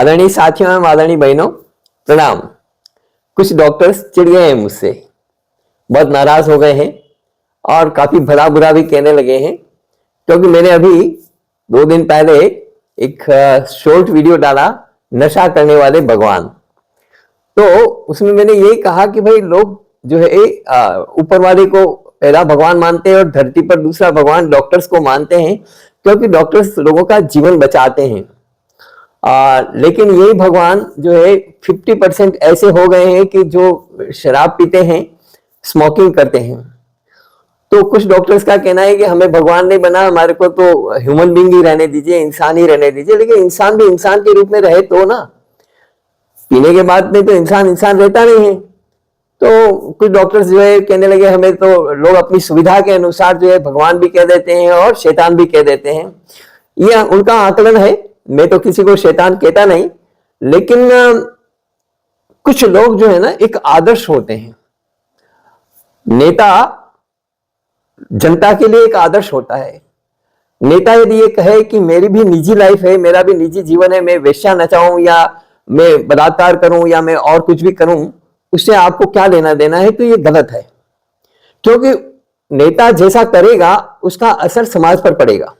आदरणीय साथियों एवं आदरणीय बहनों, प्रणाम। कुछ डॉक्टर्स चिढ़ गए हैं मुझसे, बहुत नाराज हो गए हैं और काफी भला बुरा भी कहने लगे हैं, क्योंकि मैंने अभी 2 दिन पहले एक शॉर्ट वीडियो डाला, नशा करने वाले भगवान। तो उसमें मैंने यही कहा कि भाई लोग जो है ऊपर वाले को पहला भगवान मानते हैं और धरती पर दूसरा भगवान डॉक्टर्स को मानते हैं, क्योंकि डॉक्टर्स लोगों का जीवन बचाते हैं। लेकिन यही भगवान जो है 50% ऐसे हो गए हैं कि जो शराब पीते हैं, स्मोकिंग करते हैं। तो कुछ डॉक्टर्स का कहना है कि हमें भगवान नहीं बना, हमारे को तो ह्यूमन बीइंग ही रहने दीजिए, इंसान ही रहने दीजिए। लेकिन इंसान भी इंसान के रूप में रहे तो ना, पीने के बाद में तो इंसान इंसान रहता नहीं है। तो कुछ डॉक्टर्स जो है कहने लगे हमें तो लोग अपनी सुविधा के अनुसार जो है भगवान भी कह देते हैं और शैतान भी कह देते हैं। यह उनका आकलन है, मैं तो किसी को शैतान कहता नहीं। लेकिन कुछ लोग जो है ना, एक आदर्श होते हैं। नेता जनता के लिए एक आदर्श होता है। नेता यदि ये कहे कि मेरी भी निजी लाइफ है, मेरा भी निजी जीवन है, मैं वेश्या नचाऊं या मैं बलात्कार करूं या मैं और कुछ भी करूं, उससे आपको क्या लेना देना है, तो ये गलत है। क्योंकि नेता जैसा करेगा उसका असर समाज पर पड़ेगा।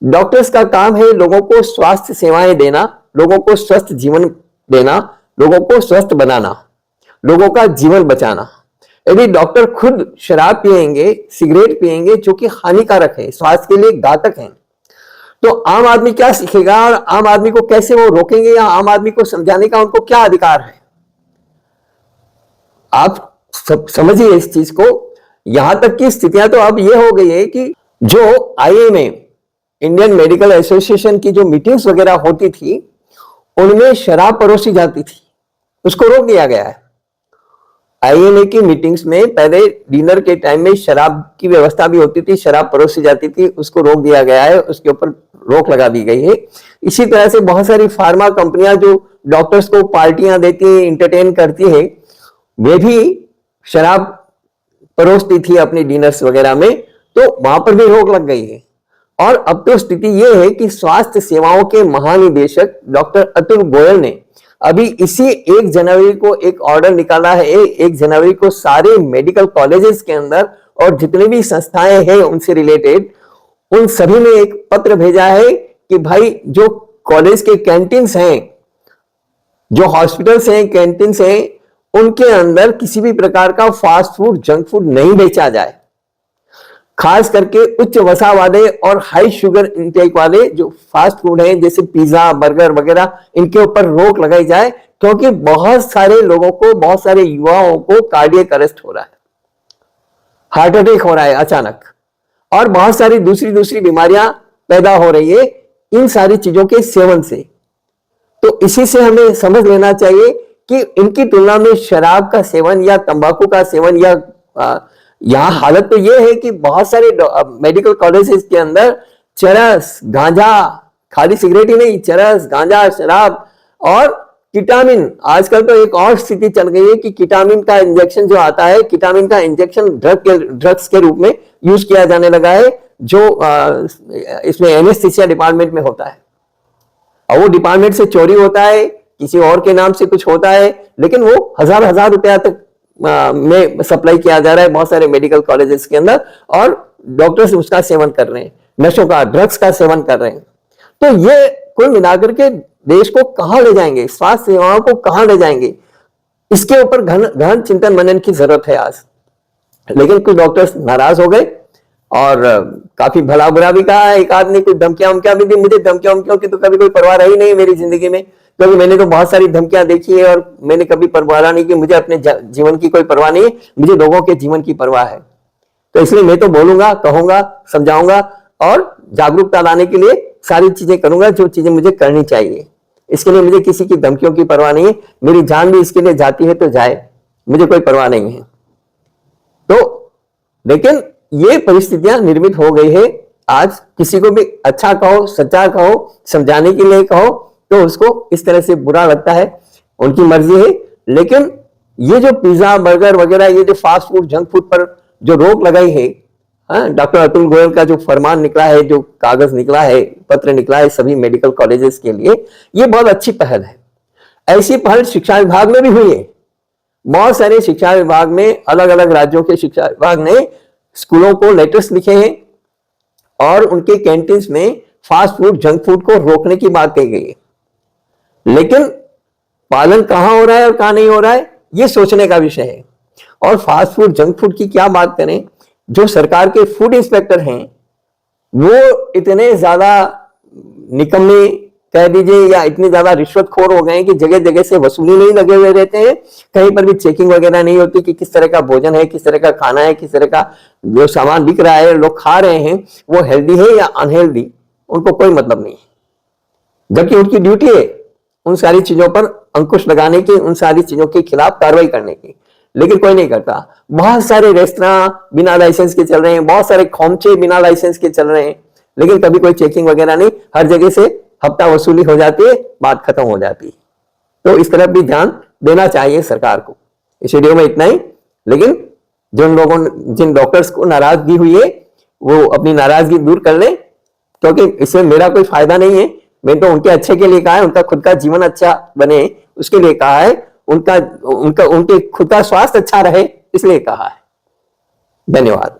डॉक्टर्स का काम है लोगों को स्वास्थ्य सेवाएं देना, लोगों को स्वस्थ जीवन देना, लोगों को स्वस्थ बनाना, लोगों का जीवन बचाना। यदि डॉक्टर खुद शराब पिएंगे, सिगरेट पिएंगे, जो कि हानिकारक है, स्वास्थ्य के लिए घातक है, तो आम आदमी क्या सीखेगा और आम आदमी को कैसे वो रोकेंगे या आम आदमी को समझाने का उनको क्या अधिकार है? आप समझिए इस चीज को। यहां तक की स्थितियां तो अब ये हो गई है कि जो आईएमए, इंडियन मेडिकल एसोसिएशन की जो मीटिंग्स वगैरह होती थी, उनमें शराब परोसी जाती थी, उसको रोक दिया गया है। आईएमए की मीटिंग्स में पहले डिनर के टाइम में शराब की व्यवस्था भी होती थी, शराब परोसी जाती थी, उसको रोक दिया गया है, उसके ऊपर रोक लगा दी गई है। इसी तरह से बहुत सारी फार्मा कंपनियां जो डॉक्टर्स को पार्टियां देती है, इंटरटेन करती है, वे भी शराब परोसती थी अपनी डिनर्स वगैरह में, तो वहां पर भी रोक लग गई है। और अब तो स्थिति यह है कि स्वास्थ्य सेवाओं के महानिदेशक डॉक्टर अतुल गोयल ने अभी इसी 1 जनवरी को एक ऑर्डर निकाला है। 1 जनवरी को सारे मेडिकल कॉलेजेस के अंदर और जितने भी संस्थाएं हैं उनसे रिलेटेड, उन सभी ने एक पत्र भेजा है कि भाई जो कॉलेज के कैंटीन्स हैं, जो हॉस्पिटल्स हैं, कैंटीन्स हैं, उनके अंदर किसी भी प्रकार का फास्ट फूड, जंक फूड नहीं बेचा जाए। खास करके उच्च वसा वाले और हाई शुगर इंटेक वाले जो फास्ट फूड हैं, जैसे पिज्जा, बर्गर वगैरह, इनके ऊपर रोक लगाई जाए, क्योंकि बहुत सारे लोगों को, बहुत सारे युवाओं को कार्डियक अरेस्ट हो रहा है, हार्ट अटैक हो रहा है अचानक, और बहुत सारी दूसरी बीमारियां पैदा हो रही है इन सारी चीजों के सेवन से। तो इसी से हमें समझ लेना चाहिए कि इनकी तुलना में शराब का सेवन या तंबाकू का सेवन या यहाँ हालत तो यह है कि बहुत सारे मेडिकल कॉलेजेस के अंदर चरस, गांजा, खाली सिगरेट ही नहीं, चरस, गांजा, शराब और कीटामिन। आजकल तो एक और स्थिति चल गई है कि कीटामिन का इंजेक्शन जो आता है, कीटामिन का इंजेक्शन ड्रग्स के रूप में यूज किया जाने लगा है, जो इसमें एनेस्थीसिया डिपार्टमेंट में होता है। और वो डिपार्टमेंट से चोरी होता है, किसी और के नाम से कुछ होता है, लेकिन वो हजार रुपया तक में सप्लाई किया जा रहा है बहुत सारे मेडिकल कॉलेजेस के अंदर, और डॉक्टर्स उसका सेवन कर रहे हैं, नशों का, ड्रग्स का सेवन कर रहे हैं। तो ये कुल मिलाकर के देश को कहां ले जाएंगे, स्वास्थ्य सेवाओं को कहां ले जाएंगे, इसके ऊपर गहन चिंतन मनन की जरूरत है आज। लेकिन कुछ डॉक्टर्स नाराज हो गए और काफी भला बुरा भी कहा। एक आदमी कुछ धमकियां भी दी। मुझे धमकियों की तो कभी कोई परवाह रही नहीं मेरी जिंदगी में, क्योंकि मैंने तो बहुत सारी धमकियां देखी है और मैंने कभी परवाह नहीं की। मुझे अपने जीवन की कोई परवाह नहीं है, मुझे लोगों के जीवन की परवाह है। तो इसलिए मैं तो बोलूंगा, कहूंगा, समझाऊंगा और जागरूकता लाने के लिए सारी चीजें करूंगा जो चीजें मुझे करनी चाहिए। इसके लिए मुझे किसी की धमकियों की परवाह नहीं है। मेरी जान भी इसके लिए जाती है तो जाए, मुझे कोई परवाह नहीं है। तो लेकिन ये परिस्थितियां निर्मित हो गई है। आज किसी को भी अच्छा कहो, सच्चा कहो, समझाने के लिए कहो, तो उसको इस तरह से बुरा लगता है, उनकी मर्जी है। लेकिन ये जो पिज्जा, बर्गर वगैरह, ये जो फास्ट फूड, जंक फूड पर जो रोक लगाई है, डॉक्टर अतुल गोयल का जो फरमान निकला है, जो कागज निकला है, पत्र निकला है सभी मेडिकल कॉलेजेस के लिए, ये बहुत अच्छी पहल है। ऐसी पहल शिक्षा विभाग में भी हुई है। बहुत सारे शिक्षा विभाग में, अलग अलग राज्यों के शिक्षा विभाग ने स्कूलों को लेटर्स लिखे हैं और उनके कैंटीन्स में फास्ट फूड, जंक फूड को रोकने की बात कही गई है। लेकिन पालन कहां हो रहा है और कहां नहीं हो रहा है, यह सोचने का विषय है। और फास्ट फूड, जंक फूड की क्या बात करें, जो सरकार के फूड इंस्पेक्टर हैं वो इतने ज्यादा निकम्मे कह दीजिए या इतने ज्यादा रिश्वतखोर हो गए हैं कि जगह जगह से वसूली नहीं लगे हुए रहते हैं। कहीं पर भी चेकिंग वगैरह नहीं होती कि किस तरह का भोजन है, किस तरह का खाना है, किस तरह का जो सामान बिक रहा है, लोग खा रहे हैं, वो हेल्दी है या अनहेल्दी, उनको कोई मतलब नहीं है। जबकि उनकी ड्यूटी है उन सारी चीजों पर अंकुश लगाने की, उन सारी चीजों के खिलाफ कार्रवाई करने की, लेकिन कोई नहीं करता। बहुत सारे रेस्तरां बिना लाइसेंस के चल रहे हैं, बहुत सारे खोमचे बिना लाइसेंस के चल रहे हैं, लेकिन कभी कोई चेकिंग वगैरह नहीं। हर जगह से हफ्ता वसूली हो जाती है, बात खत्म हो जाती है। तो इस तरफ भी ध्यान देना चाहिए सरकार को। इस वीडियो में इतना ही, लेकिन जिन डॉक्टर्स को नाराजगी हुई है वो अपनी नाराजगी दूर कर लें, क्योंकि इसमें मेरा कोई फायदा नहीं है। मैंने तो उनके अच्छे के लिए कहा है, उनका खुद का जीवन अच्छा बने उसके लिए कहा है, उनके खुद का स्वास्थ्य अच्छा रहे इसलिए कहा है। धन्यवाद।